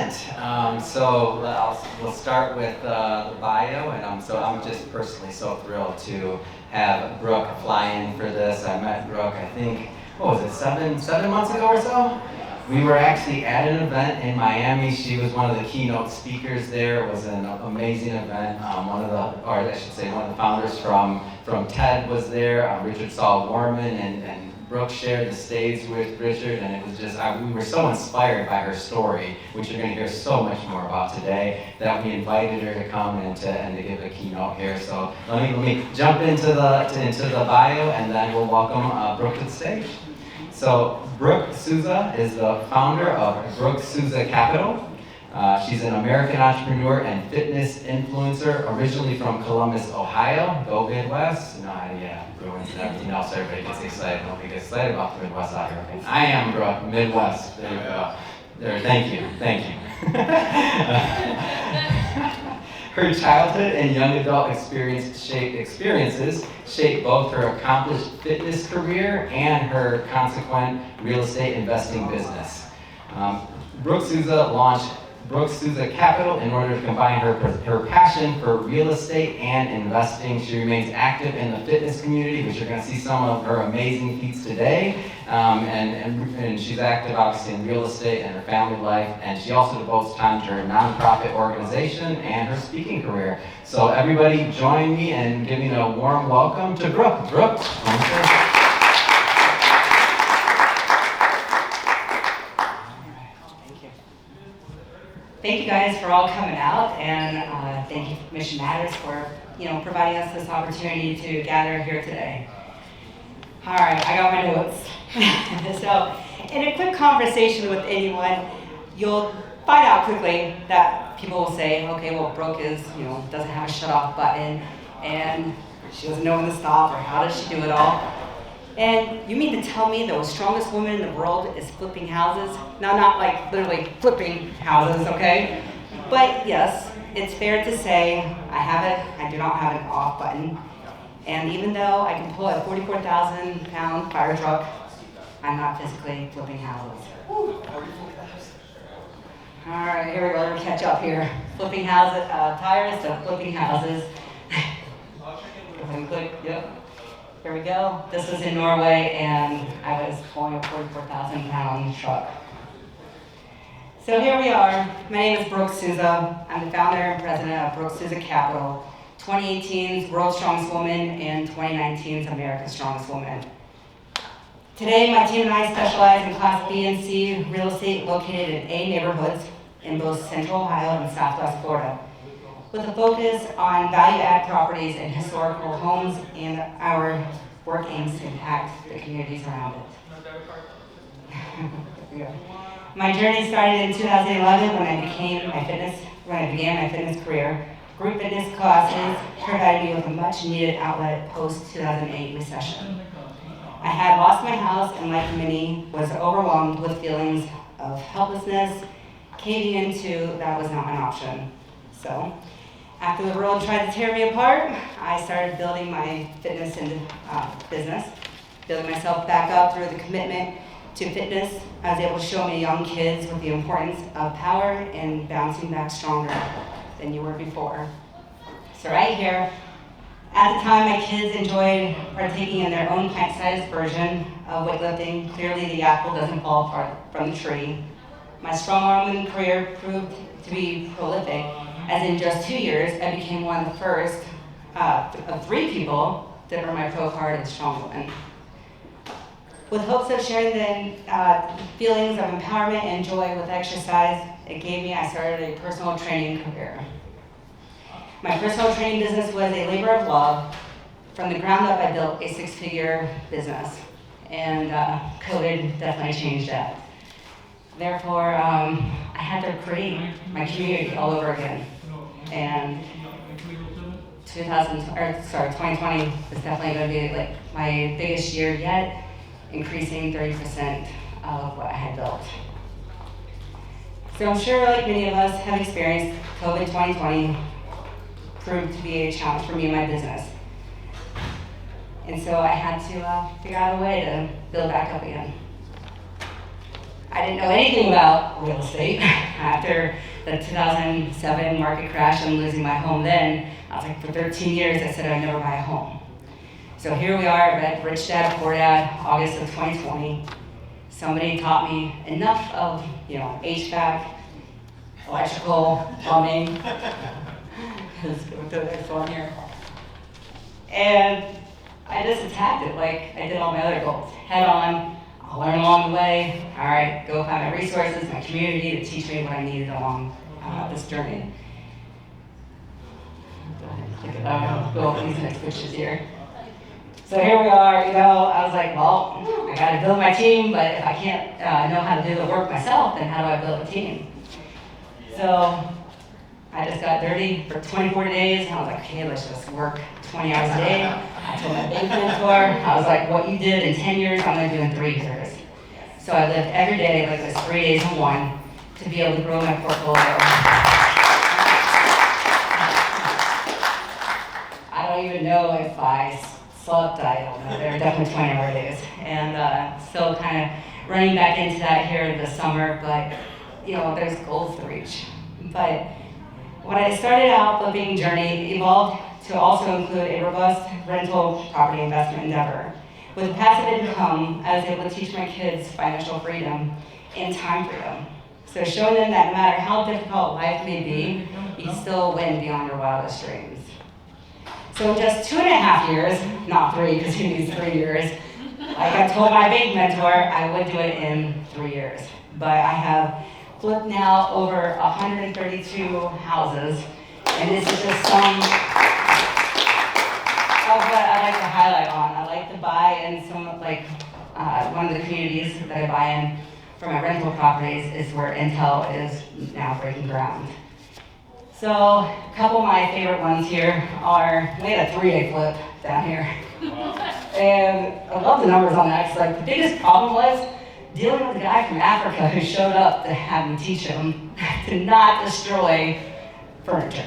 event. We'll start with the bio, and so I'm just personally so thrilled to have Brooke fly in for this. I met Brooke, I think, what was it, seven months ago or so? We were actually at an event in Miami. She was one of the keynote speakers there. It was an amazing event. One of the founders from TED was there. Richard Saul Warman and Brooke shared the stage with Richard, and it was just, we were so inspired by her story, which you're going to hear so much more about today, that we invited her to come and to give a keynote here. So let me jump into the bio, and then we'll welcome Brooke to the stage. So Brooke Sousa is the founder of Brooke Sousa Capital. She's an American entrepreneur and fitness influencer, originally from Columbus, Ohio. Go Midwest. Bruins and everything else. Everybody gets excited. Nobody gets excited about the Midwest out here. I am Brooke, Midwest. There you go. There. Thank you. Her childhood and young adult experiences shaped both her accomplished fitness career and her consequent real estate investing business. Brooke Sousa launched Brooke Sousa Capital in order to combine her passion for real estate and investing. She remains active in the fitness community, which you're going to see some of her amazing feats today. And she's active, obviously, in real estate and her family life. And she also devotes time to her nonprofit organization and her speaking career. So everybody join me in giving a warm welcome to Brooke. Brooke. Thank you guys for all coming out, and thank you Mission Matters for providing us this opportunity to gather here today. All right, I got my notes. So, in a quick conversation with anyone, you'll find out quickly that people will say, okay, well, Brooke doesn't have a shut-off button, and she doesn't know when to stop, or how does she do it all? And you mean to tell me the strongest woman in the world is flipping houses? Now, not like literally flipping houses, okay? But yes, it's fair to say I do not have an off button. And even though I can pull a 44,000-pound fire truck, I'm not physically flipping houses. Woo. All right, here we go, let me catch up here. Flipping houses, tires to flipping houses. Click, yep. Here we go. This was in Norway, and I was pulling a 44,000-pound truck. So here we are. My name is Brooke Sousa. I'm the founder and president of Brooke Sousa Capital, 2018's World's Strongest Woman and 2019's America's Strongest Woman. Today, my team and I specialize in Class B and C real estate located in A neighborhoods in both Central Ohio and Southwest Florida, with a focus on value-add properties and historical homes, and our work aims to impact the communities around it. My journey started in 2011 when I began my fitness career. Group fitness classes provided me with a much-needed outlet post-2008 recession. I had lost my house and, like many, was overwhelmed with feelings of helplessness, caving into that was not an option. So, after the world tried to tear me apart, I started building my fitness business, building myself back up through the commitment to fitness. I was able to show my young kids with the importance of power and bouncing back stronger than you were before. So right here, at the time, my kids enjoyed partaking in their own pint-sized version of weightlifting. Clearly, the apple doesn't fall far from the tree. My strong-arm career proved to be prolific, as in just 2 years, I became one of the first of 3 people to earn my pro card as Strong Woman. With hopes of sharing the feelings of empowerment and joy with exercise I started a personal training career. My personal training business was a labor of love. From the ground up, I built a 6-figure business, and COVID definitely changed that. Therefore, I had to create my community all over again. And 2020 is definitely going to be like my biggest year yet, increasing 30% of what I had built. So I'm sure, like many of us have experienced, COVID 2020 proved to be a challenge for me and my business. And so I had to figure out a way to build back up again. I didn't know anything about real estate. After the 2007 market crash and losing my home then, I was like, for 13 years, I said I'd never buy a home. So here we are at Rich Dad, Poor Dad, August of 2020. Somebody taught me enough of, HVAC, electrical, plumbing. Let's go through this one here. And I just attacked it like I did all my other goals. Head on, I'll learn along the way. All right, go find my resources, my community to teach me what I needed along this journey. Go ahead and click it out. Go over these next pictures here. So here we are, I was like, well, I gotta build my team, but if I can't know how to do the work myself, then how do I build a team? So I just got dirty for 24 days, and I was like, okay, let's just work 20 hours a day. I told my bank mentor, I was like, what you did in 10 years, I'm gonna do in 3 years. So I lived every day like this 3 days in one to be able to grow my portfolio. I don't even know if I slept, I don't know, there were definitely 20-hour days. And still kind of running back into that here this summer, but there's goals to reach. But when I started out flipping journey, evolved to also include a robust rental property investment endeavor. With passive income, I was able to teach my kids financial freedom and time freedom. So showing them that no matter how difficult life may be, you can still win beyond your wildest dreams. So in just 2.5 years, not 3, because he needs 3 years, like I told my bank mentor, I would do it in 3 years. But I have flipped now over 132 houses, and this is just some of what I like to highlight on. I like to buy in some, one of the communities that I buy in for my rental properties is where Intel is now breaking ground. So a couple of my favorite ones here are, we had a 3-day flip down here. And I love the numbers on that, because the biggest problem was dealing with a guy from Africa who showed up to have me teach him to not destroy furniture.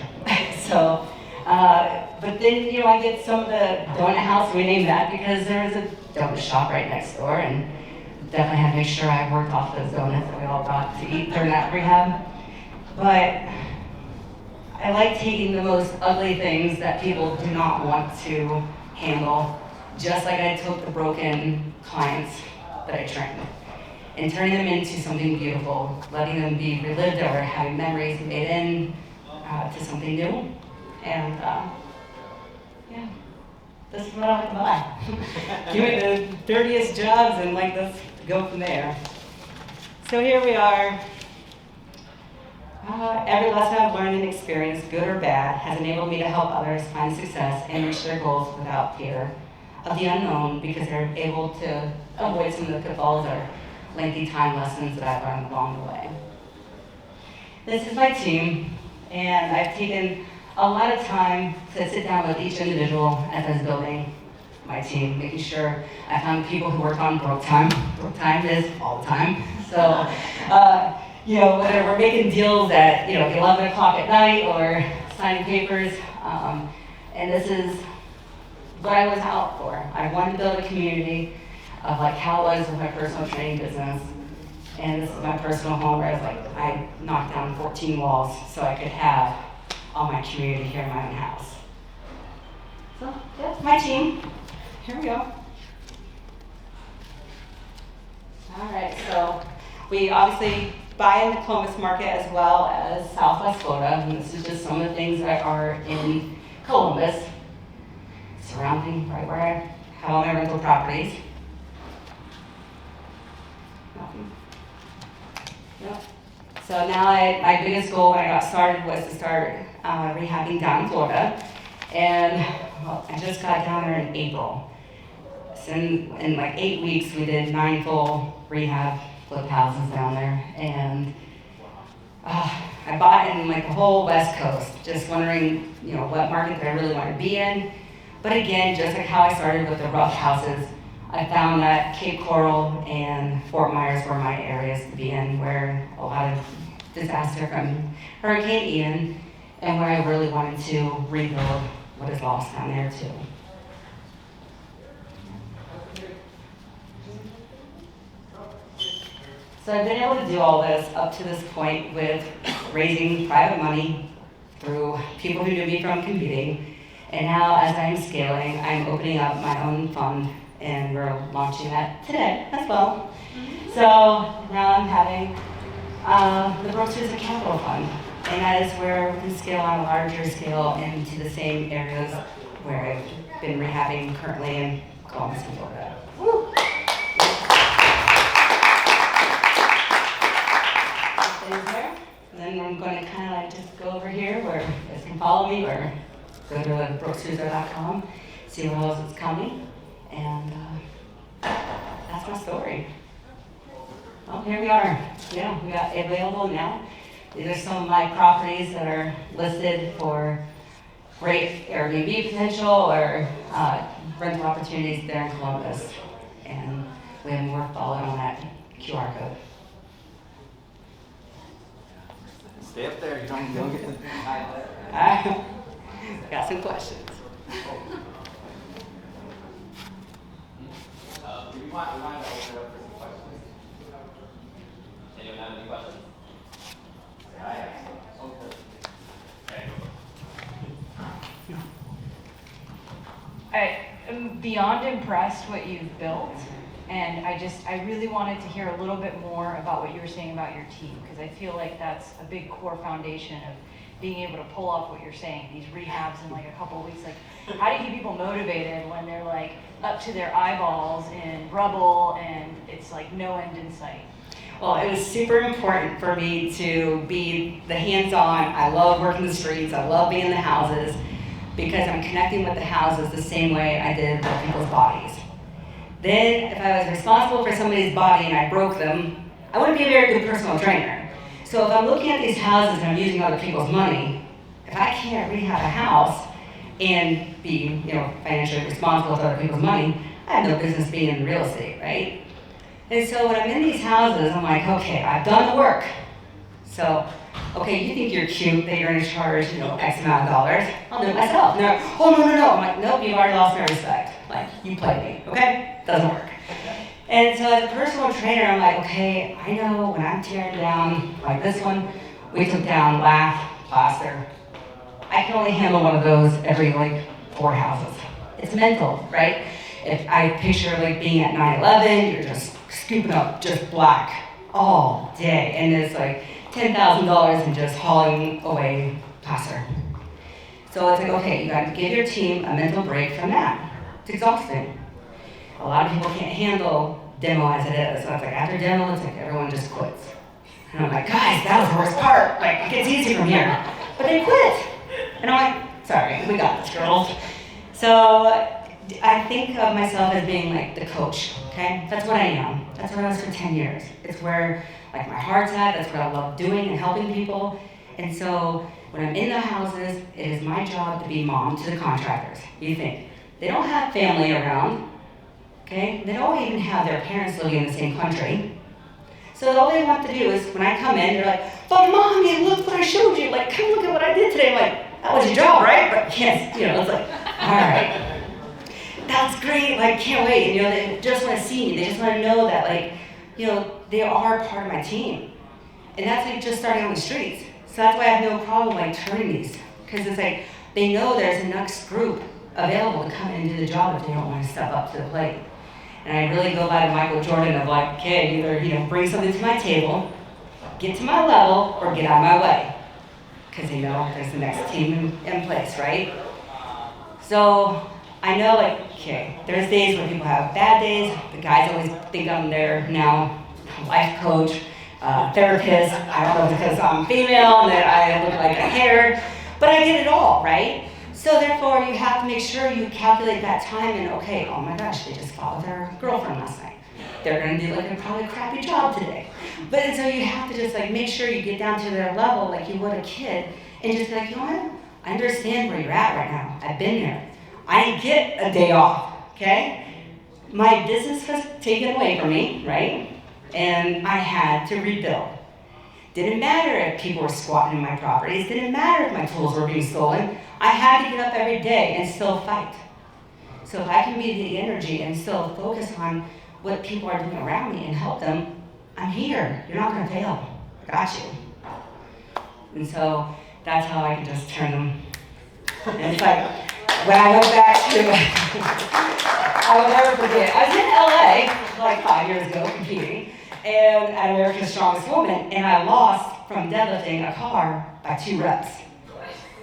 So, but then, I get some of the donut house, we named that because there was a donut shop right next door, and definitely had to make sure I worked off those donuts that we all got to eat during that rehab. But I like taking the most ugly things that people do not want to handle, just like I took the broken clients that I trained, and turning them into something beautiful, letting them be relived or having memories made in to something new. And this is what I like to buy. Give me the dirtiest jobs and let's go from there. So here we are. Every lesson I've learned and experienced, good or bad, has enabled me to help others find success and reach their goals without fear of the unknown, because they're able to avoid some of the pitfalls or lengthy time lessons that I've learned along the way. This is my team, and I've taken a lot of time to sit down with each individual as I was building my team, making sure I found people who worked on Brooke time. Brooke time is all the time. So, whether we're making deals at 11 o'clock at night or signing papers, and this is what I was out for. I wanted to build a community of how it was with my personal training business, and this is my personal home where I knocked down 14 walls so I could have all my community here in my own house. So that's my team. Here we go. All right, so we obviously buy in the Columbus market as well as Southwest Florida, and this is just some of the things that are in Columbus, surrounding right where I have all my rental properties. Yep. So now my biggest goal when I got started was to start rehabbing down in Florida, and I just got down there in April. So in 8 weeks, we did 9 full rehab flip houses down there, and I bought in the whole West Coast, just wondering, what market I really want to be in. But again, just like how I started with the rough houses, I found that Cape Coral and Fort Myers were my areas to be in, where a lot of disaster from Hurricane Ian, and where I really wanted to rebuild what is lost down there too. So I've been able to do all this up to this point with raising private money through people who knew me from competing. And now as I'm scaling, I'm opening up my own fund, and we're launching that today as well. So now I'm having the Brooke Sousa Capital Fund, and that is where we can scale on a larger scale into the same areas where I've been rehabbing currently in Columbus and Florida. Woo! There. And then I'm going to kind of like just go over here where you guys can follow me, or go to brookesousa.com, see where else it's coming, and that's my story. Well, here we are. Yeah, we got available now. These are some of my properties that are listed for great Airbnb potential or rental opportunities there in Columbus. And we have more followed on that QR code. Stay up there. You don't get Got some questions. We want to open it up for some questions. Anyone have any questions? I have some. Okay. I am beyond impressed what you've built, and I really wanted to hear a little bit more about what you were saying about your team, because I feel like that's a big core foundation of being able to pull off what you're saying, these rehabs in like a couple of weeks. Like, how do you keep people motivated when they're like up to their eyeballs in rubble and it's like no end in sight? Well, it was super important for me to be the hands-on. I love working the streets. I love being in the houses because I'm connecting with the houses the same way I did with people's bodies. Then, if I was responsible for somebody's body and I broke them, I wouldn't be a very good personal trainer. So if I'm looking at these houses and I'm using other people's money, if I can't rehab a house and be, financially responsible for other people's money, I have no business being in real estate, right? And so when I'm in these houses, I'm like, okay, I've done the work. So, okay, you think you're cute that you're going to charge, X amount of dollars. I'll do it myself. And they're like, oh, no. I'm like, nope, you've already lost my respect. Like, you played me, okay? Doesn't work. And so as a personal trainer, I'm like, okay, I know when I'm tearing down, like this one, we took down lath, plaster. I can only handle one of those every 4 houses. It's mental, right? If I picture being at 9/11, you're just scooping up just black all day, and it's like $10,000 in just hauling away plaster. So it's like, okay, you got to give your team a mental break from that. It's exhausting. A lot of people can't handle demo as it is. So it's like after demo, it's like everyone just quits. And I'm like, guys, that was the worst part. It gets easy from here. But they quit. And I'm like, sorry, we got this, girls. So I think of myself as being the coach, okay? That's what I am. That's what I was for 10 years. It's where my heart's at. That's what I love doing and helping people. And so when I'm in the houses, it is my job to be mom to the contractors. You think, they don't have family around. Okay? They don't even have their parents living in the same country. So all they want to do is, when I come in, they're like, but mommy, look what I showed you. Come look at what I did today. I'm like, that was your job, right? But yes, it's like, all right. That's great, can't wait. And, they just want to see me. They just want to know that, they are part of my team. And that's just starting on the streets. So that's why I have no problem turning these. Because it's they know there's a next group available to come in and do the job if they don't want to step up to the plate. And I really go by the Michael Jordan of okay, either bring something to my table, get to my level, or get out of my way. Because they know there's the next team in place, right? So I know okay, there's days where people have bad days. The guys always think I'm their now life coach, therapist. I don't know if it's because I'm female and that I look like a hair, but I get it all, right? So therefore, you have to make sure you calculate that time and, okay, oh my gosh, they just followed their girlfriend last night. They're going to do a probably crappy job today. But and so you have to just make sure you get down to their level like you would a kid and just be you know what? I understand where you're at right now. I've been there. I didn't get a day off, okay? My business was taken away from me, right? And I had to rebuild. Didn't matter if people were squatting in my properties. Didn't matter if my tools were being stolen. I had to get up every day and still fight. So if I can be the energy and still focus on what people are doing around me and help them, I'm here. You're not gonna fail. I got you. And so that's how I can just turn them. And it's like, when I went back to, I will never forget, I was in LA like 5 years ago competing, and at America's Strongest Woman, and I lost from deadlifting a car by 2 reps.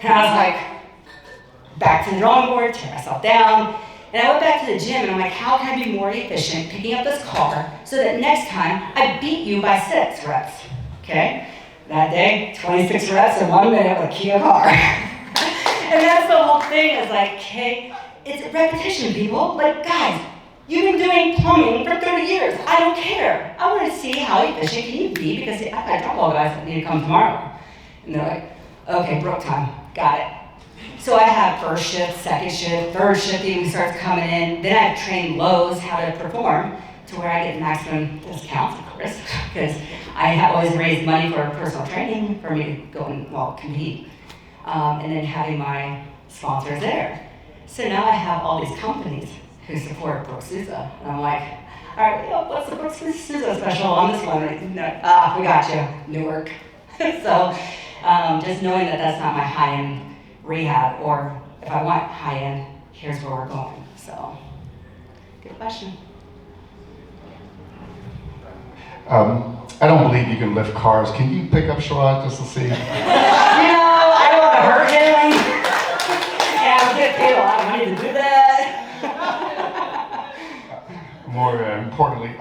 And I was like, back to the drawing board, tear myself down. And I went back to the gym and I'm like, how can I be more efficient picking up this car so that next time I beat you by 6 reps, okay? That day, 26 reps in 1 minute with a Kia car. And that's the whole thing, is like, okay, it's repetition, people. Like, guys, you've been doing plumbing for 30 years. I don't care. I want to see how efficient can you be, because I got drop-ball guys that need to come tomorrow. And they're like, okay, Brooke time, got it. So I have first shift, second shift, third shift even starts coming in. Then I've trained Lowe's how to perform to where I get maximum discounts, of course, because I have always raised money for personal training for me to go and, compete. And then having my sponsors there. So now I have all these companies who support Brooke Sousa. And I'm like, all right, what's the Brooke Sousa special on this one? We got you, Newark. So just knowing that that's not my high-end rehab, or if I want high-end, here's where we're going. So, good question. I don't believe you can lift cars. Can you pick up Sherrod just to see? I don't want to hurt him. Yeah, I get paid a lot of money to do that. More importantly,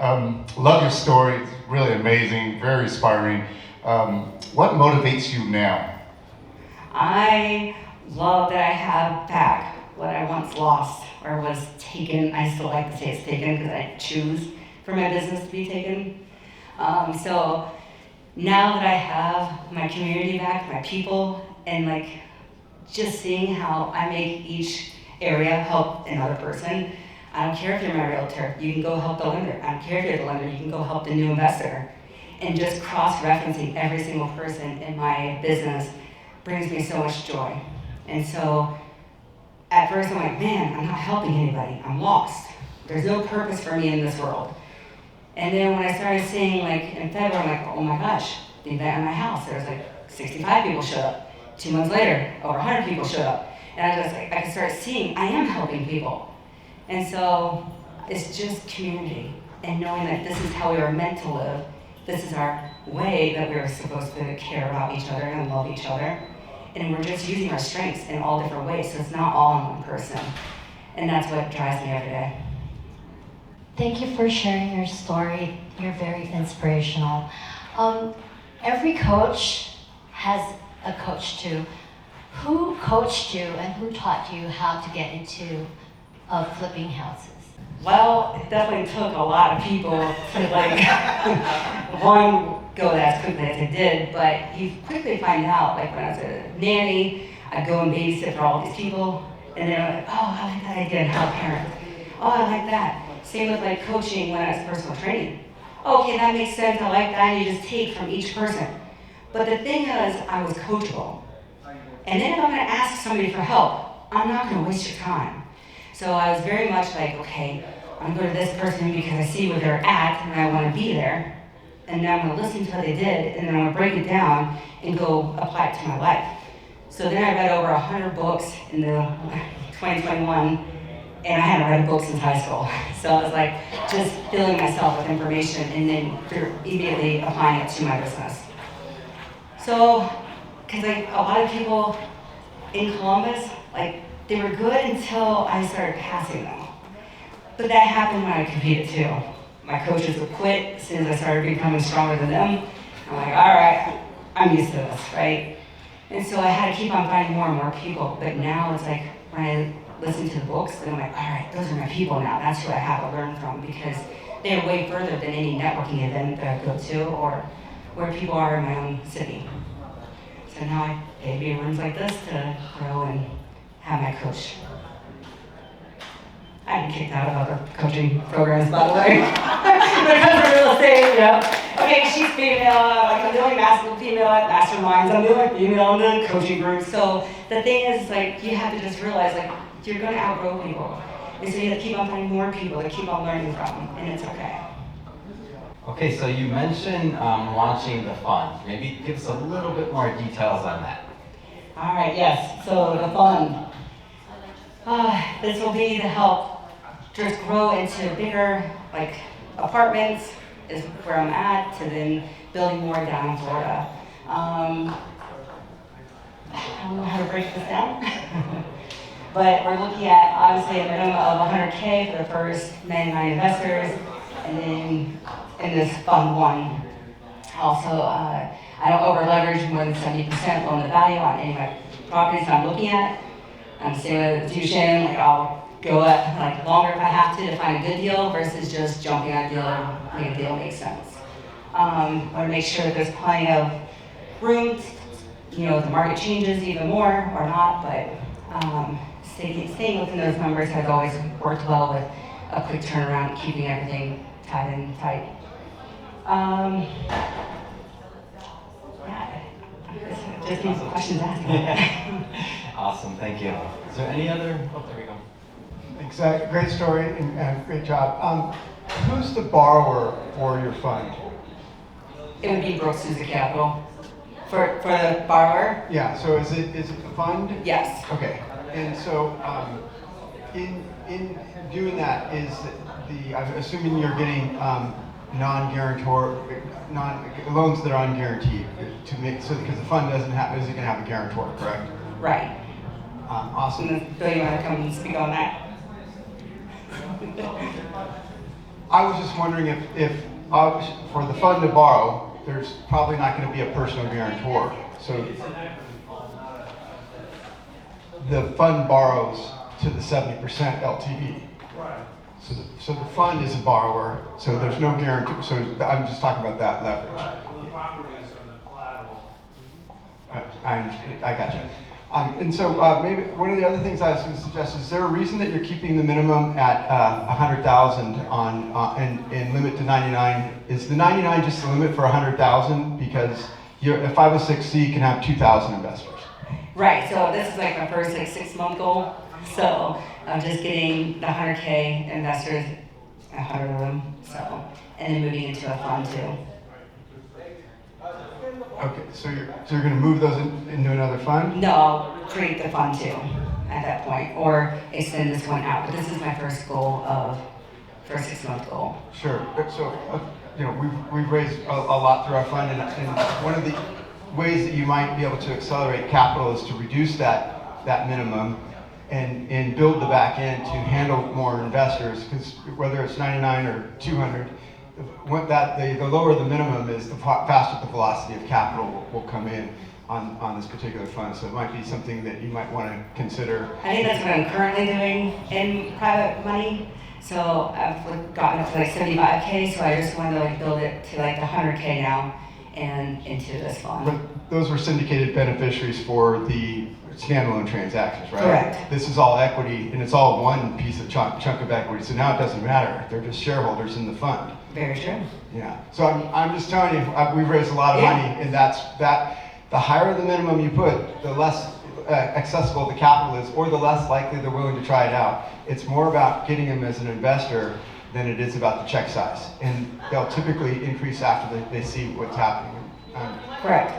love your story. It's really amazing, very inspiring. What motivates you now? I love that I have back what I once lost or was taken. I still like to say it's taken because I choose for my business to be taken. So now that I have my community back, my people, and like just seeing how I make each area help another person. I don't care if you're my realtor, you can go help the lender. I don't care if you're the lender, you can go help the new investor. And just cross-referencing every single person in my business brings me so much joy. And so at first I'm like, man, I'm not helping anybody, I'm lost. There's no purpose for me in this world. And then when I started seeing, like, in February, I'm like, oh my gosh, the event in my house, there was like 65 people showed up. 2 months later, over 100 people showed up. And I could start seeing I am helping people. And so it's just community and knowing that this is how we are meant to live. This is our way that we're supposed to care about each other and love each other. And we're just using our strengths in all different ways, so it's not all in one person. And that's what drives me every day. Thank you for sharing your story. You're very inspirational. Every coach has a coach too. Who coached you and who taught you how to get into flipping houses? Well, it definitely took a lot of people to one, go as quickly as I did, but you quickly find out, like when I was a nanny, I'd go and babysit for all these people, and then I'm like, oh, I like that idea, and help parents. Oh, I like that. Same with like coaching when I was personal training. Okay, that makes sense, I like that, and you just take from each person. But the thing is, I was coachable. And then if I'm gonna ask somebody for help, I'm not gonna waste your time. So I was very much like, okay, I'm gonna go to this person because I see where they're at and I wanna be there. And then I'm gonna listen to what they did, and then I'm gonna break it down and go apply it to my life. So then I read over 100 books in the 2021, and I hadn't read a book since high school. So I was like, just filling myself with information and then immediately applying it to my business. So, because like a lot of people in Columbus, like they were good until I started passing them. But that happened when I competed too. My coaches would quit as soon as I started becoming stronger than them. I'm like, all right, I'm used to this, right? And so I had to keep on finding more and more people. But now it's like, when I listen to the books, and I'm like, all right, those are my people now. That's who I have to learn from, because they're way further than any networking event that I go to or where people are in my own city. So now I pay in rooms like this to grow and have my coach. I've been kicked out of other coaching programs, by the way. When it comes to real estate, you know. Okay, she's female, like I'm doing masculine, female at masterminds, I'm doing female, I'm doing coaching groups. So the thing is, like, you have to just realize, like, you're gonna outgrow people. And so you have to keep on finding more people to keep on learning from, and it's okay. Okay, so you mentioned launching the fund. Maybe give us a little bit more details on that. All right, yes, so the fund. This will be to help just grow into bigger, like, apartments is where I'm at, to then building more down in Florida. I don't know how to break this down. But we're looking at obviously a minimum of 100K for the first 99 investors, and then in this fund one. Also, I don't over leverage more than 70% loan to value on any of my properties that I'm looking at. I'm staying with an institution, like I'll go up like longer if I have to find a good deal versus just jumping on a deal and make a deal make sense. I want to make sure that there's plenty of room, if the market changes even more or not, but staying within those numbers has always worked well with a quick turnaround, keeping everything tight and tight. Yeah, just need some questions asked. Awesome, thank you. Is there any other? Oh, there we go. Exactly. Great story and great job. Who's the borrower for your fund? It would be Brooke Sousa Capital. For the borrower? Yeah. So is it the fund? Yes. Okay. And so in doing that, I'm assuming you're getting non-guarantor loans that are unguaranteed because the fund isn't going to have a guarantor, correct? Right. Awesome. Bill, you want to come and speak on that? I was just wondering if for the fund to borrow, there's probably not going to be a personal guarantor. So the fund borrows to the 70% LTV. So the fund is a borrower, so there's no guarantee. So I'm just talking about that leverage. I got you. And so maybe one of the other things I was going to suggest is there a reason that you're keeping the minimum at 100,000 and limit to 99? Is the 99 just the limit for 100,000 because a 506c can have 2,000 investors? Right. So this is like my first 6-month goal. So I'm just getting the 100K investors, 100 of them. So and then moving into a fund too. Okay, so you're going to move those into another fund? No, I'll create the fund too at that point, or extend this one out. But this is my first 6-month goal. Sure. So we've raised a lot through our fund, and one of the ways that you might be able to accelerate capital is to reduce that minimum and build the back end to handle more investors. Because whether it's 99 or 200. The lower the minimum is, the faster the velocity of capital will come in on this particular fund. So it might be something that you might want to consider. I think that's what I'm currently doing in private money. So I've gotten up to like 75K, so I just wanted to build it to like the 100K now and into this fund. But those were syndicated beneficiaries for the standalone transactions, right? Correct. This is all equity, and it's all one piece of chunk of equity. So now it doesn't matter. They're just shareholders in the fund. Very true. Yeah. So I'm just telling you, we've raised a lot of money, and the higher the minimum you put, the less accessible the capital is, or the less likely they're willing to try it out. It's more about getting them as an investor than it is about the check size, and they'll typically increase after they see what's happening. Correct.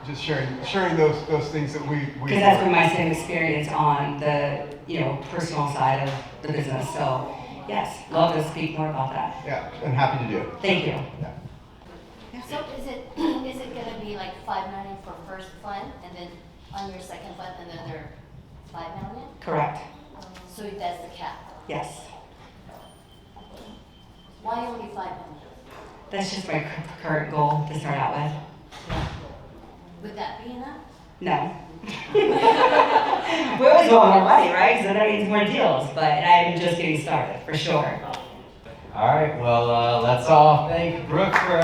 Just sharing those things that we. Because that's been my same experience on the personal side of the business. So yes, love to speak more about that. Yeah, I'm happy to do it. Thank you. Yeah. So is it going to be like 5 million for first fund, and then on your second fund another 5 million? Correct. So that's the cap. Yes. Why only 5 million? That's just my current goal to start out with. Would that be enough? No. We always want more money, right? So that means more deals. But I'm just getting started, for sure. All right, well, let's all thank Brooke for